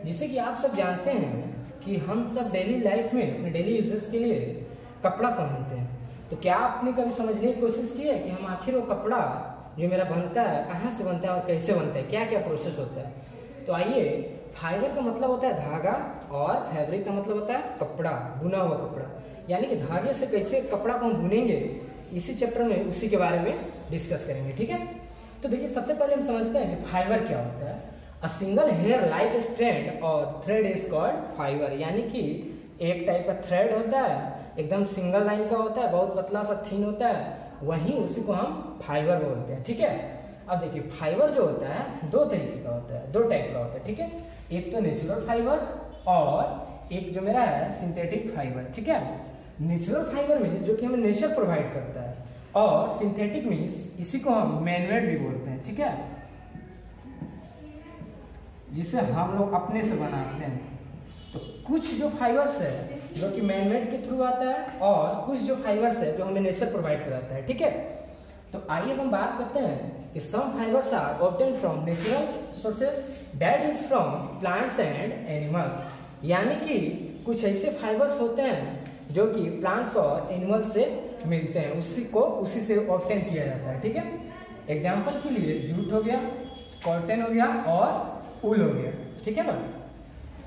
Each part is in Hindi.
जिसे कि आप सब जानते हैं कि हम सब डेली लाइफ में अपने डेली यूजेस के लिए कपड़ा पहनते हैं। तो क्या आपने कभी समझने की कोशिश की है कि हम आखिर वो कपड़ा जो मेरा बनता है कहाँ से बनता है और कैसे बनता है, क्या क्या प्रोसेस होता है। तो आइए, फाइबर का मतलब होता है धागा और फैब्रिक का मतलब होता है कपड़ा, बुना हुआ कपड़ा। यानी कि धागे से कैसे कपड़ा को हम बुनेंगे, इसी चैप्टर में उसी के बारे में डिस्कस करेंगे। ठीक है, तो देखिए सबसे पहले हम समझते हैं कि फाइबर क्या होता है। A single hair like strand और थ्रेड इज कॉल्ड फाइबर। यानी कि एक टाइप का थ्रेड होता है, एकदम सिंगल लाइन का होता है, बहुत पतला सा थीन होता है, वहीं उसी को हम फाइबर बोलते हैं। ठीक है, अब देखिए फाइबर जो होता है दो तरीके का होता है, दो टाइप का होता है। ठीक है, एक तो नेचुरल फाइबर और एक जो मेरा है सिंथेटिक फाइबर। ठीक है, नेचुरल फाइबर मीन्स जो कि हमें नेचर प्रोवाइड करता है, और सिंथेटिक मीन्स इसी को हम मैनमेड भी बोलते हैं। ठीक है, जिसे हम लोग अपने से बनाते हैं। तो कुछ जो फाइबर्स है जो कि मैनमेड के थ्रू आता है, और कुछ जो फाइबर्स है जो हमें नेचर प्रोवाइड कराता है। ठीक है, तो आइए हम बात करते हैं कि some fibres are obtain from natural sources that is from plants and animals. यानी कि कुछ ऐसे फाइबर्स होते हैं जो कि प्लांट्स और एनिमल्स से मिलते हैं, उसी से ऑब्टेन किया जाता है। ठीक है, एग्जाम्पल के लिए जूट हो गया, कॉटन हो गया और ऊल हो गया। ठीक है ना।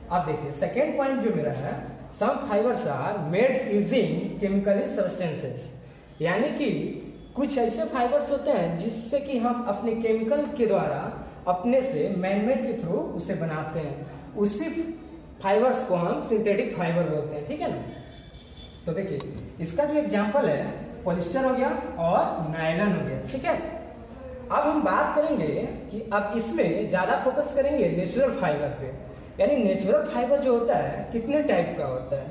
अब देखिए सेकेंड पॉइंट जो मेरा है, some fibres are made using chemical substances. यानी कि कुछ ऐसे फाइबर्स होते हैं जिससे कि हम अपने केमिकल के द्वारा अपने से मैनमेड के थ्रू उसे बनाते हैं, उसी फाइबर्स को हम सिंथेटिक फाइबर बोलते हैं। ठीक है ना। तो देखिए इसका जो एग्जाम्पल है पॉलिस्टर हो गया और नायलॉन हो गया। ठीक है, अब हम बात करेंगे कि अब इसमें ज्यादा फोकस करेंगे नेचुरल फाइबर पे। यानी नेचुरल फाइबर जो होता है कितने टाइप का होता है,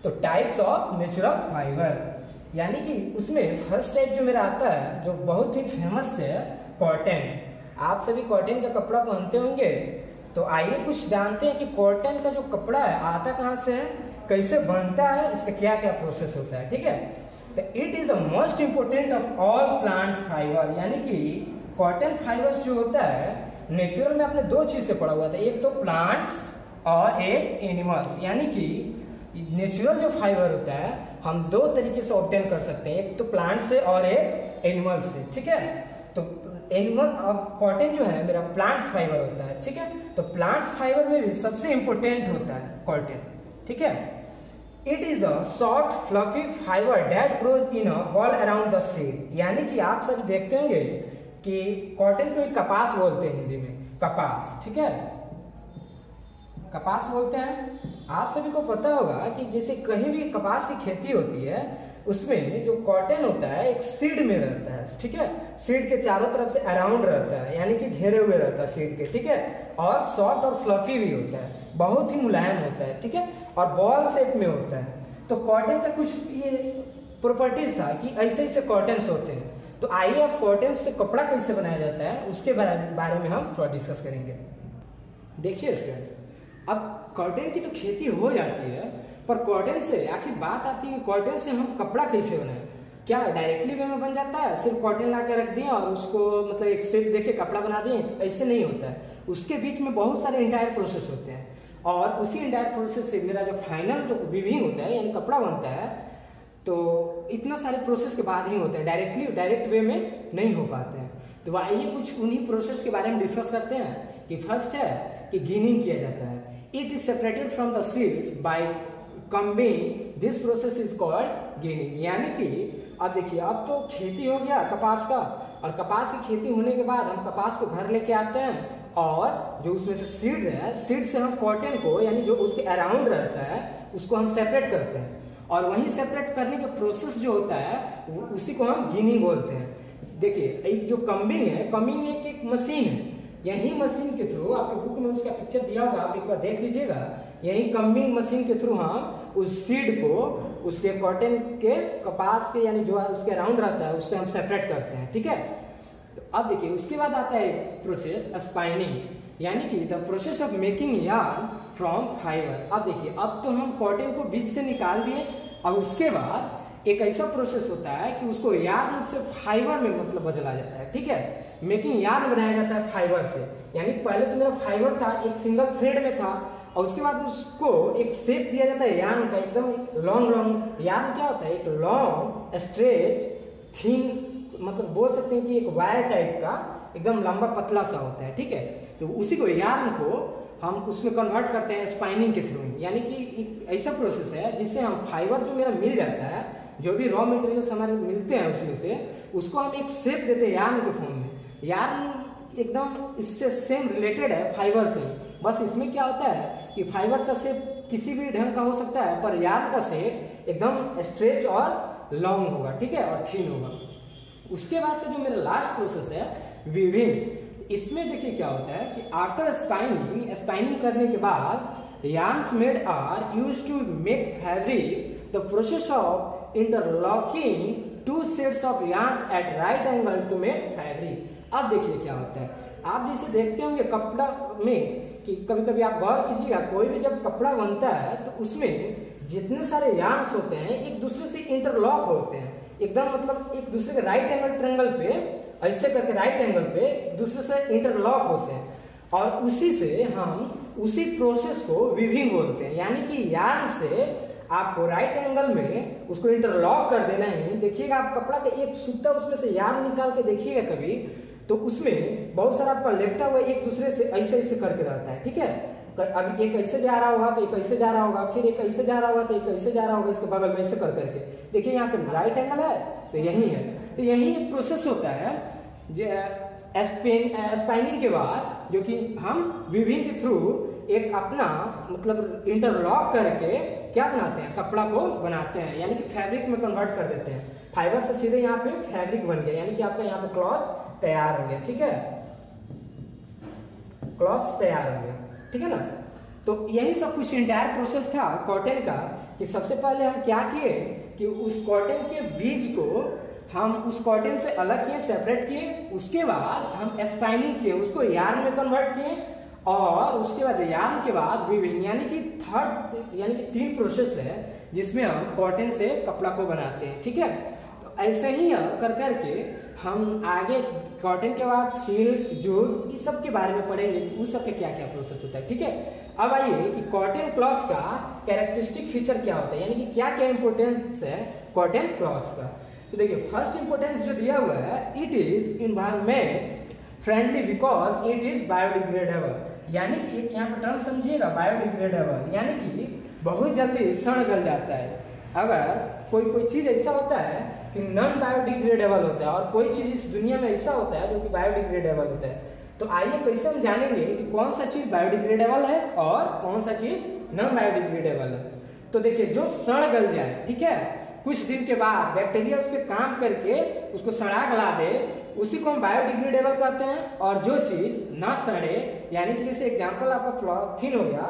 तो टाइप्स ऑफ नेचुरल फाइबर। यानी कि उसमें फर्स्ट टाइप जो मेरा आता है जो बहुत ही फेमस है, कॉटन। आप सभी कॉटन का कपड़ा पहनते होंगे, तो आइए कुछ जानते हैं कि कॉटन का जो कपड़ा है आता कहाँ से है, कैसे बनता है, इसका क्या क्या प्रोसेस होता है। ठीक है, तो it is the most important of all plant fibre. यानी कि कॉटन फाइबर्स जो होता है नेचुरल में आपने दो चीज से पढ़ा हुआ था, एक तो प्लांट्स और एक एनिमल्स। यानी कि नेचुरल जो फाइबर होता है हम दो तरीके से ऑब्टेन कर सकते हैं, एक तो प्लांट से और एक एनिमल से। ठीक है, तो एनिमल अब कॉटन जो है मेरा प्लांट्स फाइबर होता है। ठीक है, तो प्लांट्स फाइबर में भी सबसे इंपोर्टेंट होता है कॉटन। ठीक है, it is a soft fluffy fibre that grows in a ball around the seed. यानी कि आप सब देखते होंगे कि कॉटन को कपास बोलते हैं, हिंदी में कपास। ठीक है, कपास बोलते हैं। आप सभी को पता होगा कि जैसे कहीं भी कपास की खेती होती है उसमें जो कॉटन होता है एक सीड में रहता है। ठीक है, सीड के चारों तरफ से अराउंड रहता है, यानी कि घेरे हुए रहता है सीड के। ठीक है, और सॉफ्ट और फ्लफी भी होता है, बहुत ही मुलायम होता है। ठीक है, और बॉल शेप में होता है। तो कॉटन का कुछ ये प्रॉपर्टीज था कि ऐसे ऐसे कॉटन्स होते हैं। तो आइए अब कॉटन से कपड़ा कैसे बनाया जाता है उसके बारे में हम थोड़ा डिस्कस करेंगे। देखिए फ्रेंड्स, अब कॉटन की तो खेती हो जाती है, पर कॉटन से आखिर बात आती है कॉटन से हम कपड़ा कैसे बनाए। क्या डायरेक्टली वे में बन जाता है, सिर्फ कॉटन ला के रख दिए और उसको मतलब एक शेप देके कपड़ा बना दिए, तो ऐसे नहीं होता है। उसके बीच में बहुत सारे इंटायर प्रोसेस होते हैं, और उसी इंटायर प्रोसेस से मेरा जो फाइनल जो वीविंग होता है यानी कपड़ा बनता है, तो इतना सारे प्रोसेस के बाद ही होते हैं, डायरेक्ट वे में नहीं हो पाते हैं। तो आइए कुछ उन्हीं प्रोसेस के बारे में डिस्कस करते हैं। कि फर्स्ट है कि गिनिंग किया जाता है। It is separated from the seeds by combing, this process is called ginning. यानी कि अब देखिए अब तो खेती हो गया कपास का, और कपास की खेती होने के बाद हम कपास को घर लेके आते हैं, और जो उसमें से सीड है, सीड से हम कॉटन को यानी जो उसके अराउंड रहता है उसको हम सेपरेट करते हैं, और वही सेपरेट करने का प्रोसेस जो होता है उसी को हम गिनिंग बोलते हैं। देखिए एक जो कम्बिंग है, कम्बिंग एक मशीन है, यही मशीन के थ्रू आपके बुक में उसका पिक्चर दिया होगा, आप एक बार देख लीजिएगा। यही कम्बिंग मशीन के थ्रू हम उस सीड को उसके कॉटन के कपास के यानी जो उसके अराउंड रहता है उससे हम सेपरेट करते हैं। ठीक है, अब देखिए उसके बाद आता है प्रोसेस स्पाइनिंग, यानी कि the process of making yarn from fibre. अब देखिए अब तो हम कॉटन को बीज से निकाल दिए, और उसके बाद एक ऐसा प्रोसेस होता है कि उसको यार्न से फाइबर में मतलब बदला जाता है। ठीक है, मेकिंग यार्न बनाया जाता है फाइबर से। यानी पहले तो मेरा फाइबर था एक सिंगल थ्रेड में था, और उसके बाद उसको एक शेप दिया जाता है यार्न का, एकदम लॉन्ग। यार्न क्या होता है? एक लॉन्ग स्ट्रेच थिन, मतलब बोल सकते हैं कि एक वायर टाइप का एकदम लंबा पतला सा होता है, ठीक है। तो उसी को यार्न को हम उसमें कन्वर्ट करते हैं स्पाइनिंग के थ्रू, यानी कि एक ऐसा प्रोसेस है जिससे हम फाइबर जो मेरा मिल जाता है, जो भी रॉ मटेरियल्स हमारे मिलते हैं उसमें से, उसको हम एक शेप देते हैं यार्न के फॉर्म में। यार्न एकदम इससे सेम रिलेटेड है फाइबर से, बस इसमें क्या होता है कि फाइबर का शेप किसी भी ढंग का हो सकता है, पर यार्न का शेप एकदम स्ट्रेच और लॉन्ग होगा, ठीक है, और थिन होगा। उसके बाद से जो मेरा लास्ट प्रोसेस है वीविंग, इसमें देखिए क्या होता है कि आफ्टर स्पाइनिंग करने के बाद yarns made are used to make fabric. The process of interlocking two sets of yarns at right angle to make fabric. अब देखिए क्या होता है, आप जैसे देखते होंगे कपड़ा में कि कभी कभी आप गौर कीजिएगा, कोई भी जब कपड़ा बनता है तो उसमें जितने सारे yarns होते हैं एक दूसरे से इंटरलॉक होते हैं, एकदम मतलब एक दूसरे के राइट एंगल ट्रायंगल पे ऐसे करके राइट एंगल पे एक दूसरे से इंटरलॉक होते हैं, और उसी से हम उसी प्रोसेस को वीविंग बोलते हैं। यानी कि यार्न से आपको राइट एंगल में उसको इंटरलॉक कर देना है। देखिएगा आप कपड़ा का एक सूता उसमें से यार्न निकाल के देखिएगा कभी, तो उसमें बहुत सारा आपका लेपटा हुआ एक दूसरे से ऐसे ऐसे करके रहता है, ठीक है। अभी एक ऐसे जा रहा होगा तो एक ऐसे जा रहा होगा, फिर एक ऐसे जा रहा होगा तो एक ऐसे जा रहा होगा, इसके बगल में ऐसे कर करके देखिए यहाँ पे राइट एंगल है तो यही है। तो यही एक प्रोसेस होता है स्पाइनिंग के बाद, जो कि हम वीविंग के थ्रू एक अपना मतलब इंटरलॉक करके क्या बनाते हैं, कपड़ा को बनाते हैं, यानी कि फैब्रिक में कन्वर्ट कर देते हैं। फाइबर से सीधे यहाँ पे फैब्रिक बन गया, यानी कि आपका यहाँ पे क्लॉथ तैयार हो गया, ठीक है, क्लॉथ तैयार हो गया, ठीक है ना। तो यही सब कुछ इंटायर प्रोसेस था कॉटन का, कि सबसे पहले हम क्या किए कि उस कॉटन के बीज को हम उस कॉटन से अलग किए, सेपरेट किए, उसके बाद हम स्पाइनिंग किए, उसको यार्न में कन्वर्ट किए, और उसके बाद यार्न के बाद वीविंग, यानी कि थर्ड, यानी कि 3 प्रोसेस है जिसमें हम कॉटन से कपड़ा को बनाते हैं, ठीक है। तो ऐसे ही कर करके हम आगे कॉटन के बाद सिल्क, जूट, इस सब के बारे में पढ़ेंगे, उस सब के क्या क्या प्रोसेस होता है, ठीक है। अब आइए कि कॉटन क्लॉथ्स का कैरेक्टरिस्टिक फीचर क्या होता है, यानी कि क्या क्या इंपोर्टेंस है कॉटन क्लॉथ्स का। तो देखिए फर्स्ट इंपोर्टेंस जो दिया हुआ है, it is environment friendly because it is biodegradable, यानी कि एक यहाँ पर टर्म समझिएगा बायोडिग्रेडेबल, यानी कि बहुत जल्दी सड़ गल जाता है। अगर कोई चीज ऐसा होता है कि नॉन बायोडिग्रेडेबल होता है, और कोई चीज इस दुनिया में ऐसा होता है जो कि बायोडिग्रेडेबल होता है, तो आइए कैसे हम जानेंगे कि कौन सा चीज बायोडिग्रेडेबल है और कौन सा चीज नॉन बायोडिग्रेडेबल है। तो देखिए जो सड़ गल जाए, ठीक है, कुछ दिन के बाद बैक्टीरिया उस पर काम करके उसको सड़ा गला दे, उसी को हम बायोडिग्रेडेबल कहते हैं। और जो चीज ना सड़े, यानी कि जैसे एग्जांपल आपका पॉलीथीन हो गया,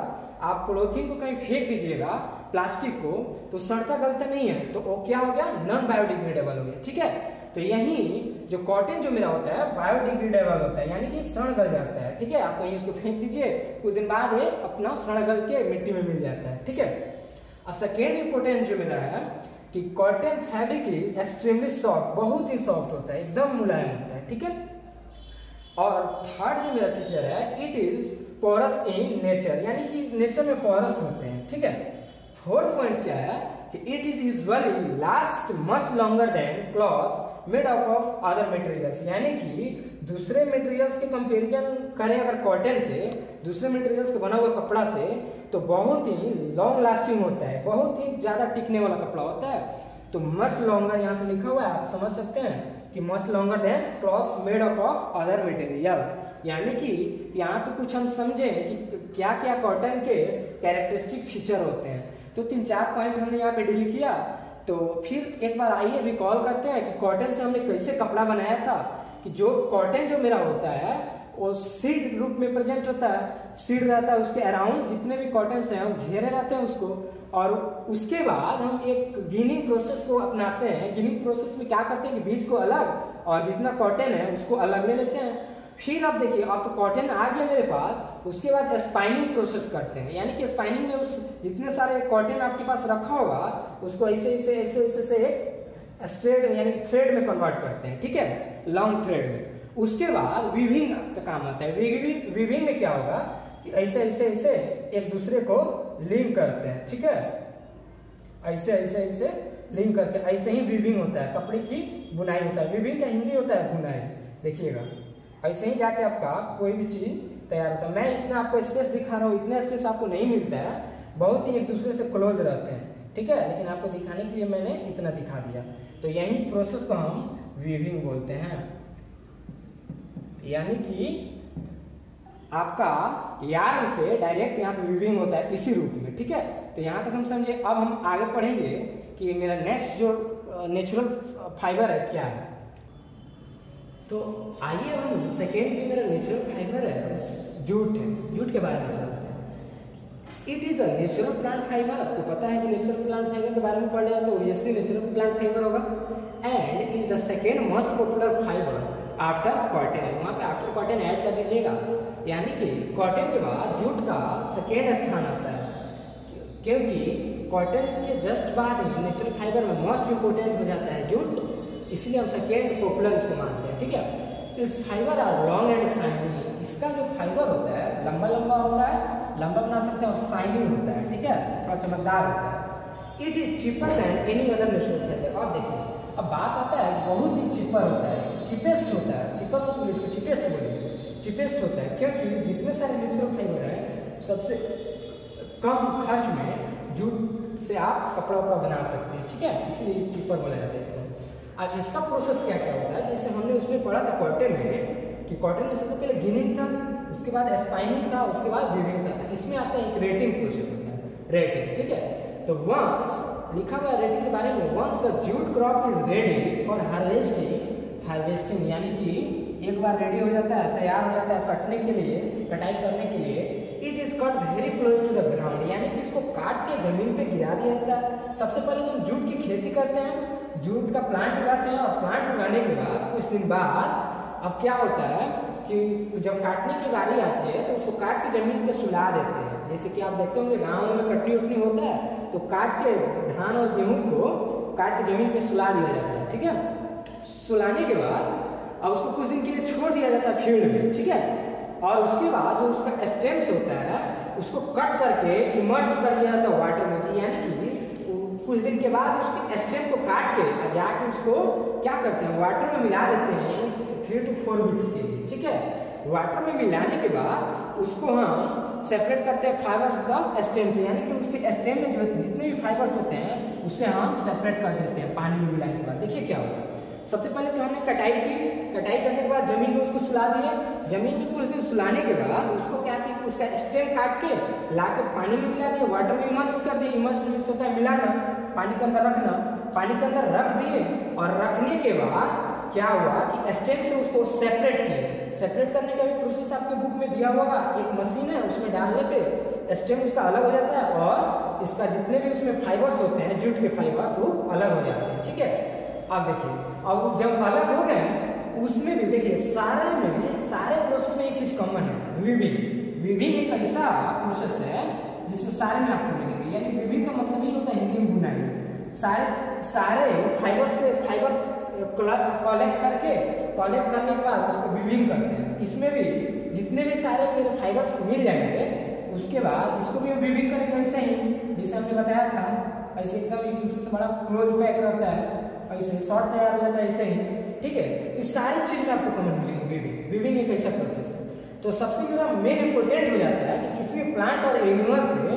आप पॉलीथीन को कहीं फेंक दीजिएगा प्लास्टिक को, तो सड़ता गलता नहीं है, तो वो क्या हो गया, नॉन बायोडिग्रेडेबल हो गया, ठीक है। तो यही जो कॉटन जो मेरा होता है बायोडिग्रेडेबल होता है, यानी कि सड़ गल जाता है, ठीक है। आप कहीं उसको फेंक दीजिए, कुछ दिन बाद ये अपना सड़ गल के मिट्टी में मिल जाता है, ठीक है। और सेकेंड इंपोर्टेंस जो मेरा है कि cotton fabric is extremely soft, बहुत ही सॉफ्ट होता है, एकदम मुलायम होता है, ठीक है। और थर्ड जो मेरा फीचर है, it is porous in nature, यानी कि नेचर में पोरस होते हैं, ठीक है। फोर्थ पॉइंट क्या है कि it is usually last much longer than cloth made of other materials, यानी कि दूसरे मटेरियल्स के कंपैरिजन करें अगर कॉटन से, दूसरे मटेरियल्स के बना हुआ कपड़ा से, तो बहुत ही लॉन्ग लास्टिंग होता है, बहुत ही ज्यादा टिकने वाला कपड़ा होता है। तो मच लॉन्गर यहाँ पे लिखा हुआ है, आप समझ सकते हैं कि much longer than clothes made of other materials, यानी कि यहाँ पे कुछ हम समझें कि क्या क्या कॉटन के कैरेक्टरिस्टिक फीचर होते हैं। तो 3-4 पॉइंट हमने यहाँ पे डील किया। तो फिर एक बार आइए रिकॉल करते हैं कि कॉटन से हमने कैसे कपड़ा बनाया था। कि जो कॉटन जो मेरा होता है वो सीड रूप में प्रेजेंट होता है, सीड रहता है उसके अराउंड, जितने भी कॉटन है वो घेरे रहते हैं उसको, और उसके बाद हम एक गिनिंग प्रोसेस को अपनाते हैं। गिनिंग प्रोसेस में क्या करते हैं कि बीज को अलग और जितना कॉटन है उसको अलग ले लेते हैं। फिर अब देखिए अब तो कॉटन आ गया मेरे पास, उसके बाद स्पाइनिंग प्रोसेस करते हैं, यानी कि स्पाइनिंग में उस जितने सारे कॉटन आपके पास रखा होगा उसको ऐसे ऐसे एक स्ट्रेट यानी थ्रेड में कन्वर्ट करते हैं, ठीक है, लॉन्ग थ्रेड में। उसके बाद वीविंग का काम आता है। वीविंग में क्या होगा कि ऐसे ऐसे ऐसे एक दूसरे को लिंक करते हैं, ठीक है, ऐसे ऐसे ऐसे लिंक करते हैं, ऐसे ही वीविंग होता है, कपड़े की बुनाई होता है। वीविंग का हिंदी होता है बुनाई। देखिएगा ऐसे ही जाके आपका कोई भी चीज तैयार होता है। मैं इतना आपको स्पेस दिखा रहा हूँ, इतना स्पेस आपको नहीं मिलता है, बहुत ही एक दूसरे से क्लोज रहते हैं, ठीक है, लेकिन आपको दिखाने के लिए मैंने इतना दिखा दिया। तो यही प्रोसेस को हम वीविंग बोलते हैं, यानी कि आपका यार्न से डायरेक्ट यहाँ पे वीविंग होता है इसी रूप में, ठीक है। तो यहाँ तक हम समझे। अब हम आगे पढ़ेंगे कि मेरा नेक्स्ट जो नेचुरल फाइबर है क्या है। तो आइए हम सेकेंड भी मेरा नेचुरल फाइबर है जूट है, जूट के बारे में समझते हैं। It is a natural plant fibre. आपको पता है कि नेचुरल प्लांट फाइबर के बारे में पढ़ लिया तो ऑब्वियसली नेचुरल प्लांट फाइबर होगा। And is the second most popular fibre after cotton. वहाँ पे आफ्टर कॉटन ऐड कर दीजिएगा, यानी कि कॉटन के बाद जूट का सेकेंड स्थान आता है, क्योंकि कॉटन के जस्ट बाद ही नेचुरल फाइबर में मोस्ट इंपोर्टेंट हो जाता है जूट, इसलिए हम सेकेंड पॉपुलर इसको मानते हैं, ठीक है। Its fibre are long and shiny. इसका जो फाइबर होता है लंबा लंबा होता है, लंबा बना सकते हैं, और शाइनिंग होता है, ठीक है, थोड़ा चमकदार होता है। It is cheaper than any other natural fibre. और देखिए अब बात आता है, बहुत ही चीपर होता है, चीपेस्ट होता है, चीपर मतलब इसको चीपेस्ट बोलेंगे, चीपेस्ट होता है, क्योंकि जितने सारे नेचुरल फाइबर है सबसे कम खर्च में जूट से आप कपड़ा उपड़ा बना सकते हैं, ठीक है, इसलिए चीपर बोला जाता है इसको। अब इसका प्रोसेस क्या क्या होता है, जैसे हमने उसमें पढ़ा था कॉटन में कि कॉटन में सबसे पहले गिनिंग था, उसके बाद स्पाइनिंग था, उसके बाद वीविंग था। तो इसमें आता है एक रेटिंग प्रोसेस होता है, रेटिंग, ठीक है। तो वंस लिखा हुआ रेटिंग के बारे में, once the jute crop is ready for harvesting, यानी कि एक बार रेडी हो जाता है, तैयार हो जाता है कटने के लिए, कटाई करने के लिए, it is cut very close to the ground, यानी कि इसको काट के जमीन पे गिरा दिया जाता है। सबसे पहले तो हम जूट की खेती करते हैं, जूट का प्लांट उगाते हैं, और प्लांट उगाने के बाद कुछ दिन बाद अब क्या होता है कि जब काटने की बारी आती है तो उसको काट के जमीन पे सुला देते हैं। जैसे कि आप देखते होंगे गाँव में कटनी उटनी होता है तो काट के धान और गेहूं को काट के जमीन पे सुला दिया जाता है, ठीक है। सुलाने के बाद अब उसको कुछ दिन के लिए छोड़ दिया जाता है फील्ड में, ठीक है, और उसके बाद जो उसका स्टेम्स होता है उसको कट करके इमर्ज कर दिया जाता है वाटर में, यानी कि कुछ दिन के बाद उसके स्टेम को काट के जाके उसको क्या करते हैं वाटर में मिला देते हैं, यानी 3 to 4 वीक्स के लिए, ठीक है। वाटर में मिलाने के बाद उसको हम सेपरेट करते हैं फाइबर्स ऑफ स्टेम से, यानी कि उसके स्टेम में जो जितने भी फाइबर्स होते हैं उससे हम सेपरेट कर देते हैं पानी में मिलाने के बाद। देखिए क्या होगा, सबसे पहले तो हमने कटाई की, कटाई करने के बाद जमीन में उसको सुला दिया, जमीन में कुछ दिन सुलाने के बाद उसको क्या किया, उसका स्टेम काट के ला के पानी में मिला दिया, वाटर में इमर्ज कर दिया, इमर्ज होता है मिलाना, पानी के अंदर रखना, पानी के अंदर रख दिए, और रखने के बाद क्या हुआ कि स्टेम से उसको सेपरेट किए। सेपरेट करने का भी प्रोसेस आपके बुक में दिया होगा, एक मशीन है उसमें डालने पे स्टेम उसका अलग हो जाता है, और इसका जितने भी उसमें फाइबर्स होते हैं जूट के फाइबर्स वो अलग हो जाते हैं, ठीक है। अब देखिए अब जब अलग हो गए उसमें भी देखिए सारे प्रोसेस में एक चीज कॉमन है, वीविंग। वीविंग एक ऐसा प्रोसेस है जिसमें सारे में आपको मिलेंगे, यानी वीविंग का मतलब ये होता है हिंदी में बुनाई। सारे फाइबर से फाइबर कलेक्ट करने के बाद उसको वीविंग करते हैं। इसमें भी जितने भी सारे मेरे फाइबर्स मिल जाएंगे उसके बाद इसको भी वीविंग करेंगे, ऐसे ही जैसे हमने बताया था, ऐसे एकदम एक दूसरे से बड़ा क्लोज पैक रहता है, ऐसे शॉर्ट तैयार हो जाता है ऐसे ही, ठीक है। इस सारी चीज में आपको कॉमन मिलेंगे वीविंग एक ऐसा प्रोसेस है। तो सबसे मेरा मेन इंपोर्टेंट हो जाता है कि किसी भी प्लांट और एनिमल से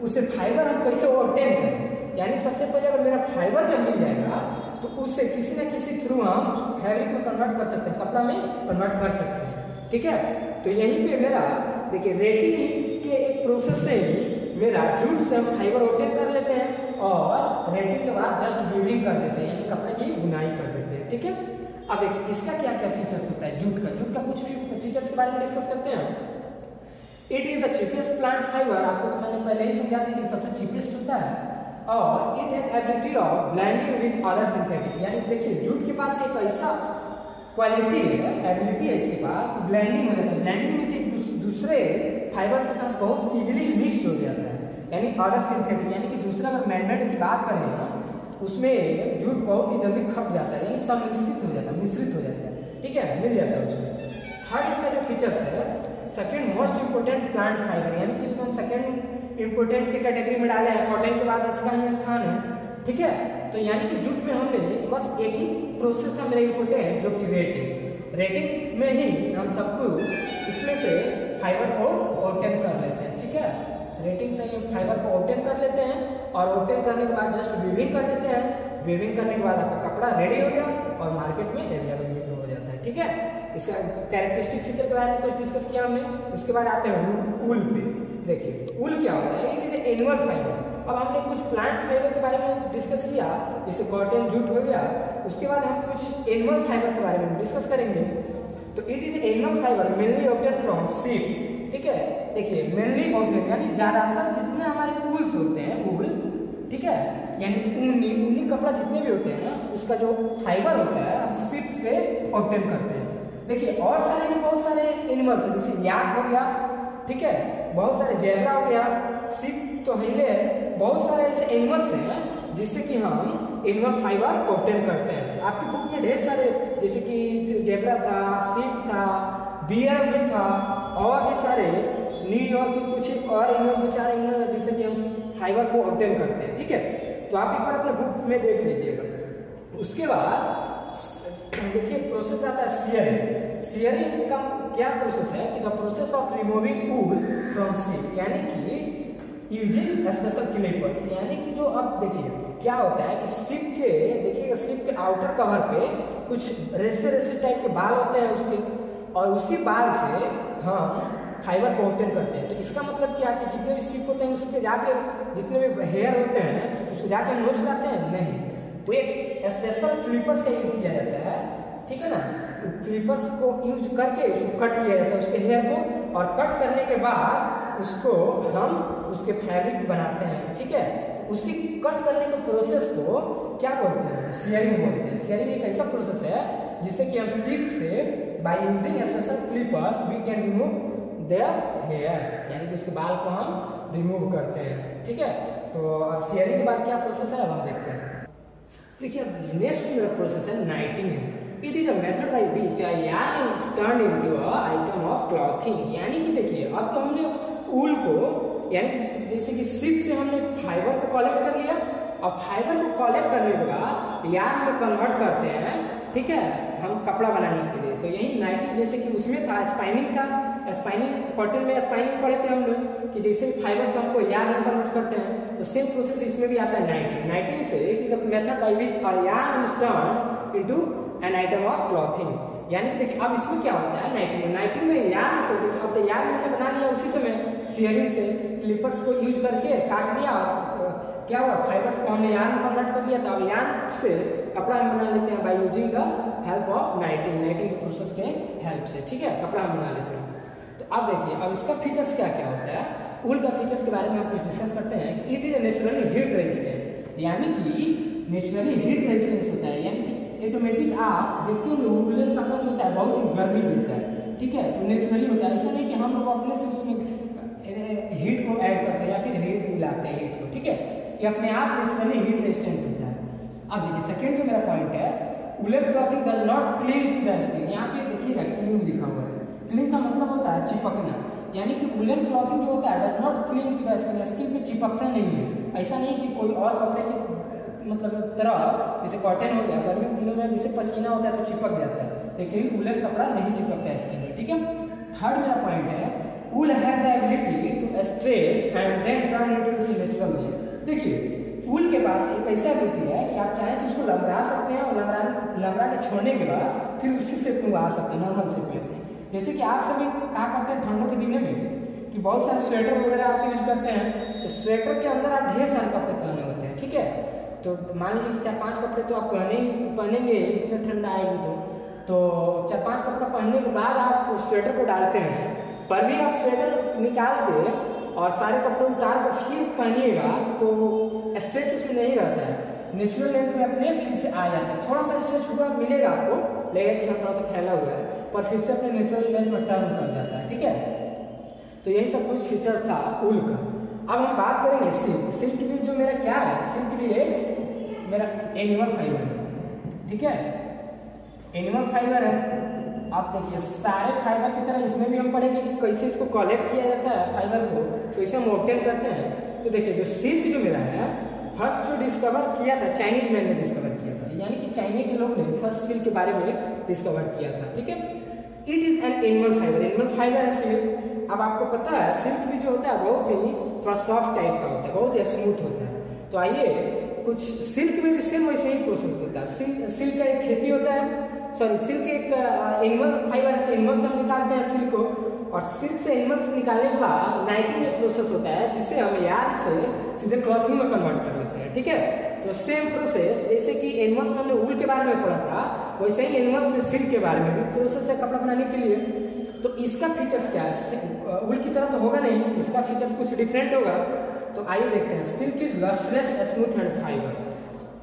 उससे फाइबर हम कैसे ऑब्टेन करें, यानी सबसे पहले अगर मेरा फाइबर जब मिल जाएगा तो उससे किसी न किसी थ्रू हम फैब्रिक में कन्वर्ट कर सकते हैं, कपड़ा में कन्वर्ट कर सकते हैं, ठीक है। तो यहीं पे मेरा देखिए रेटिंग के एक प्रोसेस से ही मेरा जूट से हम फाइबर ऑब्टेन कर लेते हैं, और रेटिंग के बाद जस्ट वीविंग कर देते हैं, यानी कपड़े की बुनाई कर देते हैं, ठीक है। अब देखिए इसका क्या क्या फीचर्स होता है जूट का कुछ फीचर्स के बारे में डिस्कस करते हैं। It is the cheapest plant fibre, आपको तो मैंने पहले ही समझा दिया कि सबसे चीपेस्ट होता है, और it has ability of blending with other synthetic, यानी देखिए जूट के पास एक ऐसा क्वालिटी है, एबिलिटी है इसके पास, ब्लेंडिंग हो जाता है, ब्लेंडिंग में से दूसरे फाइबर्स के साथ बहुत इजीली मिक्स हो जाता है, यानी अदर सिंथेटिक, यानी कि दूसरा अगर मैग्नेट की बात करें ना उसमें जूट बहुत ही जल्दी खप जाता है, यानी सम्मिश्रित हो जाता है, मिश्रित हो जाता है, ठीक है, मिल जाता है उसमें। थर्ड इसका जो फीचर्स है, second most important plant fibre, यानी कि इसको हम सेकेंड इंपोर्टेंट की कैटेगरी में डाले हैं, कॉटन के बाद इसका ही स्थान है, ठीक है। तो यानी कि जूट में हमने बस एक ही प्रोसेस था मेरा इंपोर्टेंट, जो कि रेटिंग में ही हम सबको इसमें से फाइबर को ऑब्टेन कर लेते हैं, ठीक है। रेटिंग से ही फाइबर को ऑब्टेन कर लेते हैं और ऑब्टेन करने के बाद जस्ट वीविंग कर देते हैं। वीविंग करने के बाद आपका कपड़ा रेडी हो गया और मार्केट में अवेलेबल हो जाता है, ठीक है। इसका कैरेक्टरिस्टिक फीचर के बारे में कुछ डिस्कस किया हमने। उसके बाद आते हैं वूल पे। देखिए वूल क्या होता है, इट इज एनिमल फाइबर। अब हमने कुछ प्लांट फाइबर के बारे में डिस्कस किया, जैसे कॉटन, जूट हो गया। उसके बाद हम कुछ एनिमल फाइबर के बारे में डिस्कस करेंगे। तो it is animal fibre mainly obtain from sheep, ठीक है। देखिए मेनली ऑब्टेन यानी ज्यादातर जितने हमारे वूल्स होते हैं, वूल, ठीक है, यानी ऊनी कपड़ा जितने भी होते हैं उसका जो फाइबर होता है हम शीप से ऑब्टेन करते हैं। देखिए और सारे भी बहुत सारे एनिमल्स हैं, जैसे याक हो गया, ठीक है, बहुत सारे जेब्रा हो गया, शीप तो है, बहुत सारे ऐसे एनिमल्स हैं जिससे कि हम एनिमल फाइबर ऑब्टेन करते हैं। आपकी बुक में ढेर सारे, जैसे कि जेब्रा था, शीप था, बियर भी था, और भी सारे न्यूयॉर्क के कुछ और एनिमल, दो चार एनिमल है जिससे कि हम फाइबर को ऑब्टेन करते हैं, ठीक है। तो आप एक बार अपने बुक में देख लीजिएगा। उसके बाद देखिए प्रोसेस आता है सियरिंग। सियरिंग का क्या प्रोसेस है कि the process of removing wool from sheep, यानी कि यूजिंग स्पेशल क्लिपर्स, यानी कि जो अब देखिए क्या होता है कि शीप के, देखिएगा शीप के आउटर कवर पे कुछ रेसे टाइप के बाल होते हैं उसके, और उसी बाल से हम फाइबर को ऑब्टेन करते हैं। तो इसका मतलब क्या कि जितने भी शीप होते हैं उसके जाके जितने भी हेयर होते हैं उसको जाके नोच लाते हैं, नहीं, तो एक स्पेशल क्लिपर्स का यूज किया जाता है, ठीक है ना। क्लिपर्स को यूज करके उसको कट किया जाता है, उसके हेयर को, और कट करने के बाद उसको हम उसके फैब्रिक बनाते हैं, ठीक है। उसी कट करने के प्रोसेस को क्या बोलते हैं, सियरिंग बोलते हैं। सियरिंग एक ऐसा प्रोसेस है जिससे कि हम शीप से by using special clippers we can remove their hair, यानी कि उसके बाल को हम रिमूव करते हैं, ठीक है। तो अब सियरिंग के बाद क्या प्रोसेस है अब हम देखते हैं। देखिए नेक्स्ट मेरा प्रोसेस है नाइटिंग। It is a method by which a yarn is turned into a item of clothing, यानी कि देखिए अब तो हमने ऊल को, यानी कि जैसे कि शीप से हमने फाइबर को कलेक्ट कर लिया, और फाइबर को कलेक्ट करने के बाद यार्न में कन्वर्ट करते हैं, ठीक है, हम कपड़ा बनाने के लिए। तो यही नाइटिंग, जैसे कि उसमें था स्पाइनिंग था, स्पाइनिंग कॉटन में स्पाइनिंग पढ़े थे हम लोग कि जैसे फाइबर से हमको यार्न में कन्वर्ट करते हैं, तो सेम प्रोसेस इसमें भी आता है नाइटिंग। नाइटिंग से it is a method by which a yarn is turned into an item of clothing, यानी कि देखिए अब इसमें क्या होता है नाइटिंग में। नाइटिंग में यार्न को देखिए अब तो यार्न हमने बना लिया उसी समय सियरिंग से, क्लिपर्स को यूज करके काट लिया, क्या हुआ फाइबर्स को हमने यार्न में कन्वर्ट कर लिया, तो अब यार्न से कपड़ा हम बना लेते हैं by using the help of नाइटिंग, नाइटिंग के प्रोसेस के हेल्प से, ठीक है, कपड़ा हम बना लेते हैं। तो अब देखिए अब इसका फीचर्स क्या क्या होता है। ऊल का फीचर्स के बारे में हम कुछ डिस्कस करते हैं। It is naturally heat resistant, यानी कि नेचुरली हीट रेजिस्टेंस होता है, यानी कि ऑटोमेटिक आप देखते होंगे वूलन कपड़ा जो होता है बहुत ही गर्मी देता है, ठीक है, तो नेचुरली होता है। ऐसा नहीं कि हम लोग अपने से उसमें हीट को ऐड करते हैं या फिर हीट मिलाते हैं हीट को, ठीक है, ये अपने आप नेचुरली हीट रेजिस्टेंट होता है। अब देखिए सेकेंड जो मेरा पॉइंट है, woollen clothing does not cling to the skin. यहाँ पे देखिएगा क्लिंग लिखा हुआ है, क्लिंग का मतलब होता है चिपकना, यानी कि वूलन क्लॉथिंग जो होता है does not cling to the skin, skin पे चिपकता नहीं है। ऐसा नहीं कि कोई और कपड़े के मतलब तरह, जैसे कॉटन हो गया गर्मी के दिनों में जैसे पसीना होता है तो चिपक जाता है, लेकिन वूलन कपड़ा नहीं चिपकता है स्किन में, ठीक है। थर्ड मेरा पॉइंट है, wool has the ability to stretch and then turn into its natural layer. देखिए वूल के पास एक ऐसा एबिलिटी है कि आप चाहें तो उसको लंबरा सकते हैं, और लंबरा के छोड़ने के बाद फिर उसी शेप में आ सकते हैं, नॉर्मल शेप में। जैसे कि आप सभी क्या करते हैं ठंडों के दिनों में कि बहुत सारे स्वेटर वगैरह आप यूज करते हैं, तो स्वेटर के अंदर आप ढेर सारे कपड़े पहने होते हैं, ठीक है। तो मान लीजिए कि 4-5 कपड़े तो आप पहनेंगे, इतना ठंडा आएगी तो 4-5 कपड़ा पहनने के बाद आप स्वेटर को डालते हैं, पर भी आप स्वेटर निकाल के और सारे कपड़े उतार कर फिर पहनिएगा तो स्ट्रेच उसमें नहीं रहता है, नेचुरल लेंथ में अपने फिर से आ जाता है। थोड़ा सा स्ट्रेच हुआ मिलेगा आपको, लगेगा कि हाँ थोड़ा सा फैला हुआ है, पर फिर से अपने नेचुरल लेंथ में टर्न कर जाता है, ठीक है। तो यही सब कुछ फीचर्स था ऊल का। अब हम बात करेंगे सिल्क। सिल्क भी जो मेरा क्या है, सिल्क भी एक मेरा एनिमल फाइबर है, ठीक है, एनिमल फाइबर है। आप देखिए सारे फाइबर की तरह इसमें भी हम पढ़ेंगे कि कैसे इसको कलेक्ट किया जाता है फाइबर को, कैसे हम ऑब्टेन करते हैं। तो देखिए जो सिल्क जो मिला है, फर्स्ट जो डिस्कवर किया था चाइनीज मैन ने डिस्कवर किया था, यानी कि चाइना के लोग ने फर्स्ट सिल्क के बारे में डिस्कवर किया था, ठीक है। It is an animal fibre, animal fibre है सिल्क। अब आपको पता है सिल्क भी जो होता है बहुत ही थोड़ा सॉफ्ट टाइप का होता है, बहुत ही स्मूथ होता है। तो आइए कुछ सिल्क में भी सेम वैसे ही प्रोसेस होता है। सिल्क का एक खेती होता है, सॉरी सिल्क एक एनिमल फाइबर है, तो एनिमल से हम निकालते हैं सिल्क को, और सिल्क से एनिमल से निकालने के बाद नाइटिंग एक प्रोसेस होता है जिससे हम यार्न से सीधे क्लॉथिंग में कन्वर्ट कर लेते हैं, ठीक है। तो सेम प्रोसेस जैसे कि एनिमल्स में हमने वूल के बारे में पढ़ा था, वैसे ही एनिमल्स में सिल्क के बारे में भी प्रोसेस है कपड़ा बनाने के लिए। तो इसका फीचर्स क्या है, वूल की तरह तो होगा नहीं, इसका फीचर्स कुछ डिफरेंट होगा। तो आइए देखते हैं। Silk is lustrous smooth and fibre,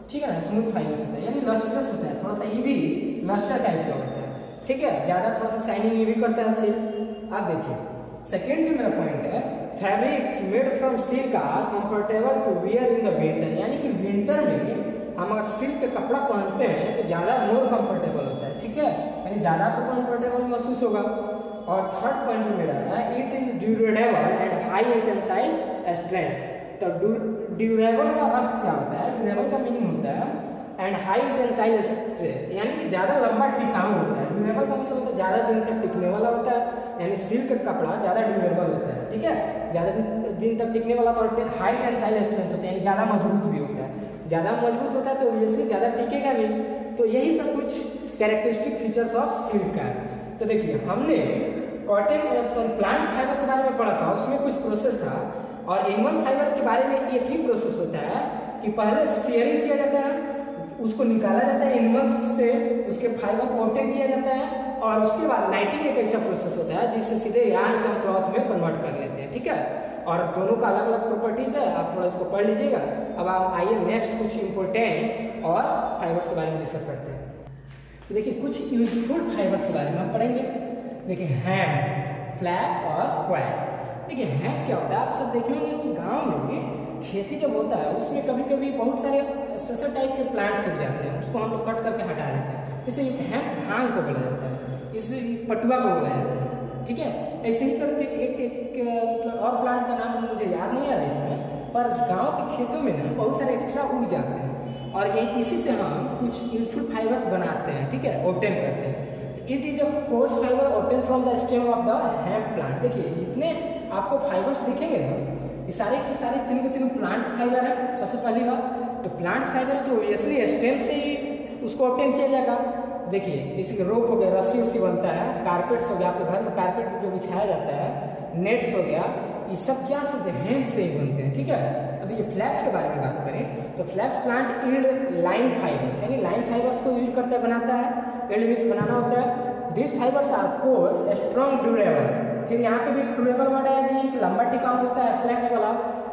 ठीक है ना, स्मूथ फाइबर होता है, यानी लस्ट्रेस होता है, थोड़ा सा ईवी लस्टर टाइप का होता है, ठीक है, ज्यादा थोड़ा सा शाइनिंग ईवी करता है सिल्क। आप देखिए सेकेंड भी मेरा पॉइंट है, fabrics made from silk are comfortable to wear in the winter, यानी कि विंटर में हम अगर सिल्क का कपड़ा पहनते हैं तो ज्यादा मोर कंफर्टेबल होता है, ठीक है, यानी ज्यादा आपको कंफर्टेबल महसूस होगा। और थर्ड पॉइंट जो मेरा है, it is durable and high in tensile strength. तो ड्यूरेबल का अर्थ क्या होता है, ड्यूरेबल का मीनिंग होता है एंड हाई इंटेंसाइल स्ट्रेंथ, यानी कि ज्यादा लंबा टिकाऊ होता है। ड्यूरेबल का मतलब होता है ज्यादा दिन तक टिकने वाला होता है, यानी सिल्क का कपड़ा ज्यादा ड्यूरेबल होता है, ठीक है, ज्यादा दिन तक टिकने वाला। तो हाई टेंसाइल स्ट्रेंथ होता है, यानी ज्यादा मजबूत भी होता है, ज्यादा मजबूत होता है तो ऑब्वियसली ज्यादा टिकेगा भी। तो यही सब कुछ कैरेक्टरिस्टिक फीचर्स ऑफ सिल्क का है। तो देखिए हमने कॉटन प्लांट फाइबर के बारे में पढ़ा था, उसमें कुछ प्रोसेस था, और एनिमल फाइबर के बारे में एक ही प्रोसेस होता है कि पहले शेयरिंग किया जाता है, उसको निकाला जाता है एनिमल्स से, उसके फाइबर को ऑब्टेन किया जाता है, और उसके बाद नाइटिंग एक ऐसा प्रोसेस होता है जिससे सीधे यार्न से हम क्लॉथ में कन्वर्ट कर लेते हैं, ठीक है। और दोनों का अलग अलग प्रॉपर्टीज है, आप थोड़ा इसको पढ़ लीजिएगा। अब आप आइए नेक्स्ट कुछ इंपोर्टेंट और फाइबर्स के बारे में डिस्कस करते हैं। तो देखिए कुछ यूजफुल फाइबर्स के बारे में हम पढ़ेंगे। देखिए हैम्प, फ्लैक्स और क्वाइल। देखिए हैम्प क्या होता है, आप सब देखे होंगे कि गांव में खेती जब होता है उसमें कभी कभी बहुत सारे स्पेशल टाइप के प्लांट्स उग जाते हैं, उसको हम लोग कट करके हटा देते हैं। जैसे हैम्प भांग को बोला जाता है, इस पटुआ को बोला जाता है, ठीक है। ऐसे ही करके एक मतलब और प्लांट का नाम मुझे याद नहीं आ रहा इसमें, पर गाँव के खेतों में ना बहुत सारे एक्स्ट्रा उग जाते हैं, और ये इसी से हम कुछ यूजफुल फाइबर्स बनाते हैं, ठीक है, ऑब्टेन करते हैं। It is a course fibre obtain from the stem of the hemp plant. देखिए जितने आपको फाइबर्स दिखेंगे ना, ये सारे के सारे तीन के तीनों प्लांट्स फाइबर है। सबसे पहली बात तो प्लांट्स फाइबर है, तो ऑब्वियसली स्टेम से ही उसको ऑब्टेन किया जाएगा। देखिए जैसे कि रोप हो गया, रस्सी उसी बनता है, कारपेट्स हो गया, आपके घर में कारपेट जो बिछाया जाता है, नेट्स हो गया, ये सब क्या से हेम्प से ही बनते हैं, ठीक है। अब ये फ्लैक्स के बारे में बात करें तो flax plant yield line fibres, यानी लाइन फाइबर्स को यील्ड करता है, बनाता है, यील्ड मीन्स बनाना होता है। This fibres are coarse strong durable. फिर यहाँ पे भी ड्यूरेबल वर्ड आया जी, कि लंबा टिकाऊ होता है फ्लैक्स वाला,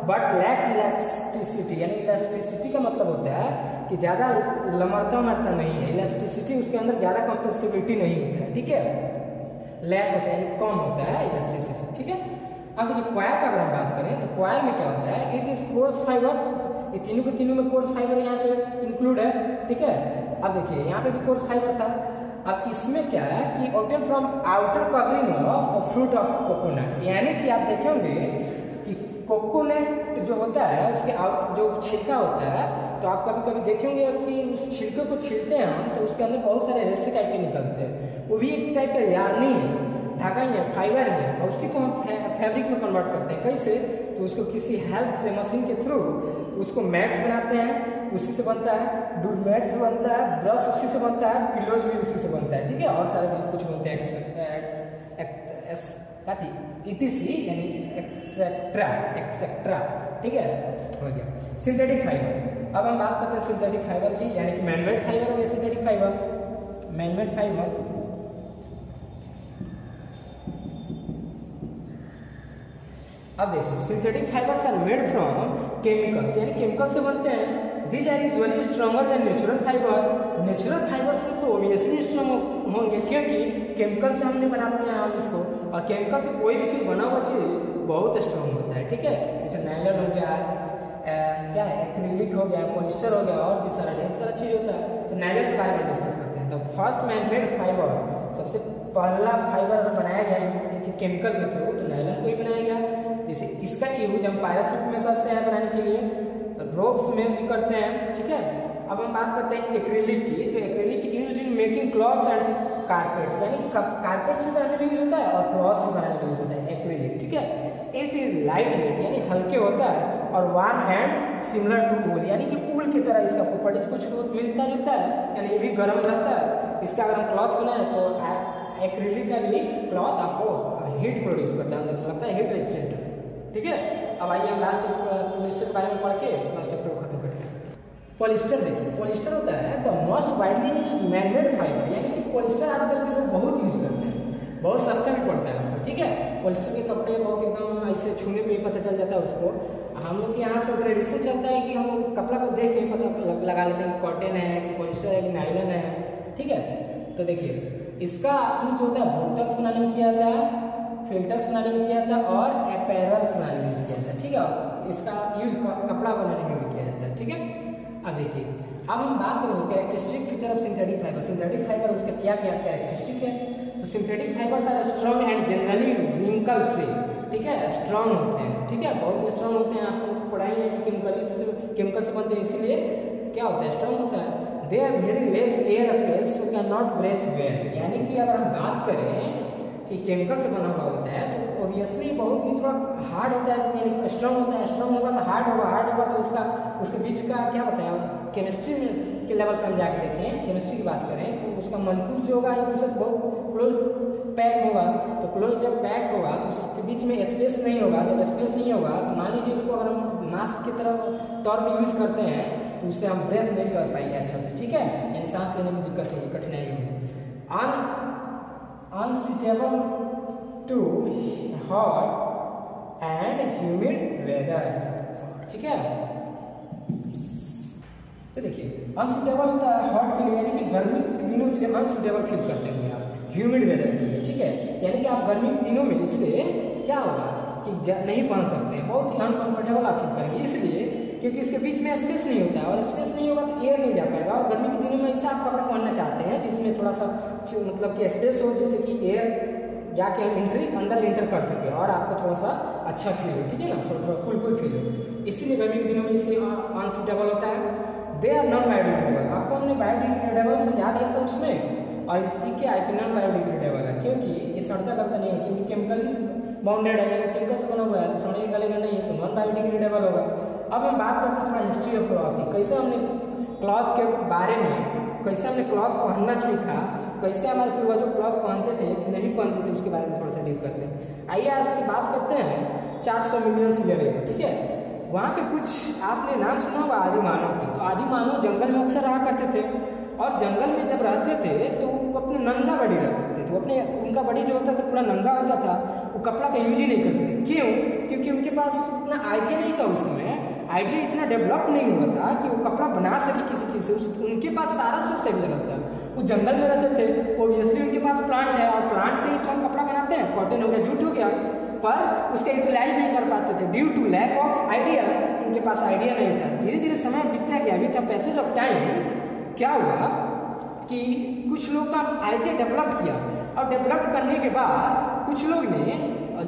बट लैक इलास्टिसिटी, यानी इलास्टिसिटी का मतलब होता है कि ज्यादा लमरता मरता नहीं है, इलास्टिसिटी उसके अंदर ज्यादा कंप्रेसिबिलिटी नहीं होता है, ठीक है, लैक होता है यानी कम होता है इलास्टिसिटी, ठीक है। अब देखिए क्वायर का अगर हम बात करें तो क्वायर में क्या होता है, इट इज कोर्स फाइबर, ये तीनों के तीनों में कोर्स फाइबर यहाँ पे इंक्लूड है, ठीक है। अब देखिए यहाँ पे भी कोर्स फाइबर था। अब इसमें क्या है कि obtain from outer covering of the fruit of coconut, यानी कि आप देखेंगे कि कोकोनट जो होता है उसके जो छिलका होता है, तो आप कभी कभी देखेंगे कि उस छिलके को छीलते हैं हम तो उसके अंदर बहुत सारे रेशे टाइप के निकलते हैं, वो भी एक टाइप का यार्न ही है, धागा ही है, फाइबर ही है, और उसकी को हम फैब्रिक में कन्वर्ट करते हैं। कैसे, तो उसको किसी हेल्प से मशीन के थ्रू उसको मैट्स बनाते हैं, उसी से बनता है, डोर मैट्स बनता है, ब्रश उसी से बनता है, पिलोज भी उसी से बनता है, ठीक है, और सारे भी कुछ बनते हैं ETC यानी एक्सेट्रा, ठीक है, हो गया। सिंथेटिक फाइबर, अब हम बात करते हैं सिंथेटिक फाइबर की, यानी कि मैनमेड फाइबर हो गया सिंथेटिक फाइबर। मैनमेड फाइबर अब देखिए synthetic fibres are made from chemicals, यानी केमिकल से बनते हैं। These are usually stronger than natural fiber. Natural fibre से तो ऑब्वियसली स्ट्रॉन्ग होंगे, क्योंकि केमिकल से हमने बनाते हैं हम इसको, और केमिकल से कोई भी चीज़ बना हुआ चीज़ बहुत स्ट्रॉन्ग होता है, ठीक है। जैसे नायलॉन हो गया, क्या है, एक्रिलिक हो गया, पॉलिस्टर हो गया, और भी सारा ढेर सारा चीज़ होता है। तो नायलॉन के बारे में डिस्कस करते हैं। तो फर्स्ट मैन मेड फाइबर, सबसे पहला फाइबर अगर बनाया गया केमिकल के थ्रू तो नायलॉन को ही बनाया गया। जैसे इसका यूज हम पैराशूट में करते हैं बनाने के लिए, रोप्स में भी करते हैं, ठीक है। अब हम बात करते हैं एक्रिलिक की। तो acrylic use in making clothes and carpets, यानी कारपेट्स भी बनाने में यूज होता है और क्लॉथ्स भी बनाने में यूज होता है एक्रिलिक, ठीक है। इट इज लाइट वेट, यानी हल्के होता है, और वार्म एंड सिमिलर टू वूल, यानी कि वूल की तरह इसका प्रॉपर्टीज कुछ मिलता जुलता है, यानी ये भी गर्म रहता है। इसका अगर हम क्लॉथ बनाए तो एक्रिलिक का भी क्लॉथ आपको हीट प्रोड्यूस करता है, अंदर से लगता है हीट रेजिस्टेंट, ठीक है। अब आइए हम लास्ट पॉलिस्टर के बारे में पढ़ के फर्स्ट चैप्टर को खत्म करते हैं। पॉलिस्टर देखिए, पॉलिस्टर होता है the most widely used manmade fibre, यानी कि पॉलिस्टर आजकल के लोग बहुत यूज करते हैं, बहुत सस्ता भी पड़ता है, ठीक है। पॉलिस्टर के कपड़े बहुत एकदम ऐसे छूने पे ही पता चल जाता है उसको। हम लोग के यहाँ तो ट्रेडिशन चलता है कि हम लोग कपड़ा को देख के पता लगा लेते हैं कॉटन है कि पॉलिस्टर है कि नायलॉन है, ठीक है। तो देखिए इसका यूज होता है बोटल्स बनाने में किया जाता है, फिल्टर्स बनाने में किया जाता है और अपैरल्स बनाने में यूज किया जाता है, ठीक है। इसका यूज कपड़ा बनाने में भी किया जाता है, ठीक है। अब देखिए, अब हम बात करेंगे characteristic feature of synthetic fibre. Synthetic fibre उसका क्या क्या कैरेक्टरिस्टिक है। तो synthetic fibres are strong and generally wrinkle free, ठीक है, स्ट्रॉन्ग होते हैं, ठीक है, बहुत स्ट्रॉन्ग होते हैं। आपको तो पढ़ाई है कि केमिकल से बनते हैं, इसीलिए क्या होता है, स्ट्रॉन्ग होता है। They are very less air space so can not breathe well, यानी कि अगर हम बात करें कि केमिकल से बना हुआ होता है तो ऑब्वियसली बहुत ही थोड़ा हार्ड होता है, यानी स्ट्रॉन्ग होता है, स्ट्रॉन्ग होगा तो हार्ड होगा तो उसके बीच का क्या होता है, केमिस्ट्री के लेवल पर हम जाके देखें, केमिस्ट्री की बात करें तो उसका मॉलिक्यूल जो होगा एक दूसरे से बहुत क्लोज पैक होगा। तो क्लोज जब पैक होगा तो उसके बीच में स्पेस नहीं होगा, जब स्पेस नहीं होगा तो मान लीजिए उसको अगर हम मास्क की तरह तौर पर यूज करते हैं तो उससे हम ब्रेथ नहीं कर पाएंगे अच्छा से, ठीक है, यानी सांस लेने में दिक्कत होगी, कठिनाई होगी। Unsuitable to hot and humid weather, ठीक है। तो देखिए अनसूटेबल होता है हॉट के लिए, यानी कि गर्मी के दिनों के लिए अनसूटेबल फील करते हैं आप, ह्यूमिड वेदर के लिए, ठीक है, यानी कि आप गर्मी के दिनों में इससे क्या होगा कि नहीं पहन सकते हैं, बहुत ही अनकंफर्टेबल आप फील करेंगे, इसलिए क्योंकि इसके बीच में स्पेस नहीं होता है, और स्पेस नहीं होगा तो एयर नहीं जा पाएगा। और गर्मी के दिनों में ऐसा आप कपड़ा पहनना चाहते हैं जिसमें थोड़ा सा मतलब कि स्पेस हो, जैसे कि एयर जाके हम अंदर इंटर कर सके और आपको थोड़ा सा अच्छा फील हो, ठीक है ना, थोड़ा कूल फील हो, इसीलिए गर्मी के दिनों में इसे अनसूटेबल होता है। दे आर नॉन बायोडिग्रेडेबल, आपको हमने बायोडिग्रेडेबल समझा दिया था उसमें, और इसकी क्या है कि नॉन बायोडिग्रेडेबल है, क्योंकि ये सड़ता करता नहीं है, क्योंकि केमिकल बाउंडेड है, अगर केमिकल से बना हुआ है तो सड़े गलेगा नहीं है, तो नॉन बायोडिग्रेडेबल होगा। अब हम बात करते हैं थोड़ा हिस्ट्री ऑफ क्लॉथ की, कैसे हमने क्लॉथ के बारे में, कैसे हमने क्लॉथ पहनना सीखा, कैसे हमारे पूर्वजों क्लॉथ पहनते थे कि नहीं पहनते थे, उसके बारे में थोड़ा सा डील करते हैं। आइए आज से बात करते हैं 400 मिलियन ईयर एगो, ठीक है। वहाँ पे कुछ आपने नाम सुना होगा आदि मानव की। तो आदि मानव जंगल में अक्सर रहा करते थे, और जंगल में जब रहते थे तो वो अपने नंगा बॉडी रहते थे, तो उनका बॉडी जो होता था पूरा नंगा होता था, वो कपड़ा का यूज ही नहीं करते थे। क्यों? क्योंकि उनके पास उतना आइडिया नहीं था, उस समय आइडिया इतना डेवलप नहीं हुआ था कि वो कपड़ा बना सके किसी चीज़ से। उनके पास सारा सोर्स अवेलेबल था, वो जंगल में रहते थे, ऑब्वियसली उनके पास प्लांट है, और प्लांट से ही तो हम कपड़ा बनाते हैं, कॉटन हो गया, जूट हो गया, पर उसका यूटिलाइज नहीं कर पाते थे due to lack of idea. उनके पास आइडिया नहीं था। धीरे धीरे समय बीतता गया, with the passage of time क्या हुआ कि कुछ लोग का आइडिया डेवलप किया, और डेवलप करने के बाद कुछ लोग ने,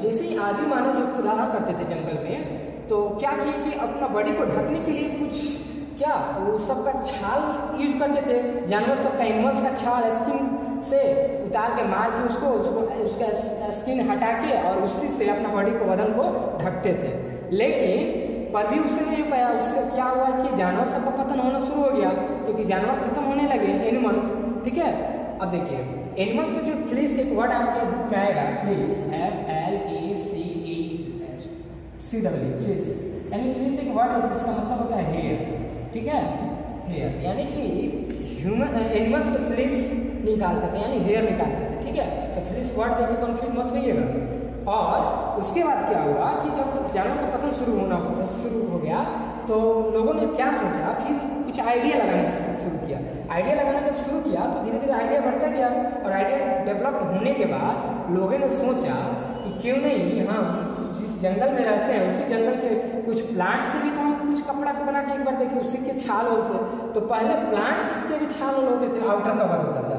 जैसे ही आदि मानव जो रहा करते थे जंगल में, तो क्या किए कि अपना बॉडी को ढकने के लिए कुछ क्या वो सबका छाल यूज करते थे, जानवर सबका एनिमल्स का छाल स्किन से उतार के मार के उसका स्किन हटा के और उसी से अपना बॉडी को, बदन को ढकते थे। लेकिन पर भी उससे नहीं हो पाया। उससे क्या हुआ कि जानवर सबका पतन होना शुरू हो गया, क्योंकि जानवर खत्म होने लगे, एनिमल्स, ठीक है। अब देखिए एनिमल्स का जो फ्लीस, एक वर्ड आपके बुक में आएगा, फ्लीस, FLECECW, फ्लीस, यानी फ्लीस एक वर्ड है जिसका मतलब होता है हेयर, ठीक है, हेयर, यानी कि ह्यूमन एनिमल्स के फ्लीस निकालते थे, यानी हेयर निकालते थे, ठीक है। तो फ्लीस वर्ड देखिए कन्फ्यूज मत होइएगा। और उसके बाद क्या हुआ कि जब जानवर का पतन शुरू हो गया, तो लोगों ने क्या सोचा, फिर कुछ आइडिया लगाना शुरू किया। आइडिया लगाना जब शुरू किया तो धीरे धीरे आइडिया बढ़ता गया, और आइडिया डेवलप होने के बाद लोगों ने सोचा कि क्यों नहीं हम जिस जंगल में रहते हैं उसी जंगल के कुछ प्लांट से भी तो हम कुछ कपड़ा को बना के एक बार देखिए, उसी के छाल से। तो पहले प्लांट्स के भी छाल होते थे, आउटर कवर होता था,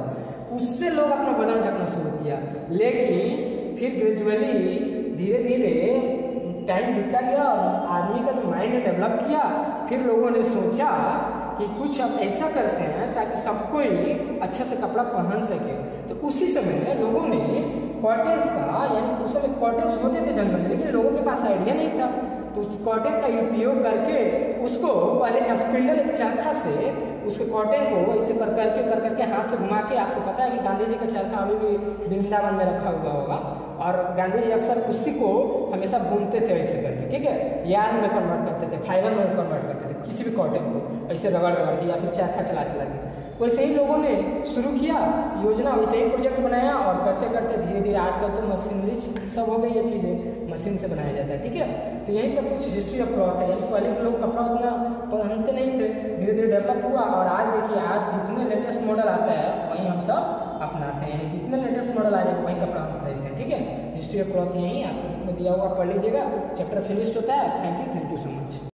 उससे लोग अपना बदन ढकना शुरू किया। लेकिन फिर ग्रेजुअली धीरे धीरे टाइम बीतता गया और आदमी का जो माइंड ने डेवलप किया, फिर लोगों ने सोचा कि कुछ अब ऐसा करते हैं ताकि सब कोई अच्छा से कपड़ा पहन सके। तो उसी समय लोगों ने कॉटेज का, यानी उस समय कॉटेज होते थे जंगल में, लेकिन लोगों के पास आइडिया नहीं था। तो उस कॉटन का उपयोग करके उसको पहले स्पिंडल एक चरखा से उसके कॉटन को ऐसे कर करके हाथ से घुमा के, आपको पता है कि गांधी जी का चरखा अभी भी वृंदावन में रखा हुआ होगा, और गांधी जी अक्सर उसी को हमेशा बुनते थे ऐसे करके, ठीक है, यार्न में कन्वर्ट करते थे, फाइबर में कन्वर्ट करते थे, किसी भी कॉटन को ऐसे रगड़ के या फिर चरखा चला के। वैसे ही लोगों ने शुरू किया योजना, वैसे ही प्रोजेक्ट बनाया, और करते करते धीरे धीरे आजकल तो मशीनरी सब हो गई, ये चीज़ें मशीन से बनाया जाता है, ठीक है। तो यही सब कुछ हिस्ट्री ऑफ क्लॉथ है, यानी पहले के लोग कपड़ा उतना पहनते नहीं थे, धीरे धीरे डेवलप हुआ, और आज देखिए आज जितने लेटेस्ट मॉडल आता है वही हम सब अपनाते हैं, यानी जितने लेटेस्ट मॉडल आ जाए वही कपड़ा हम खरीदते हैं, ठीक है। हिस्ट्री ऑफ क्लॉथ यही आपको बुक में दिया हुआ, पढ़ लीजिएगा, चैप्टर फिनिश्ड होता है। Thank you so much.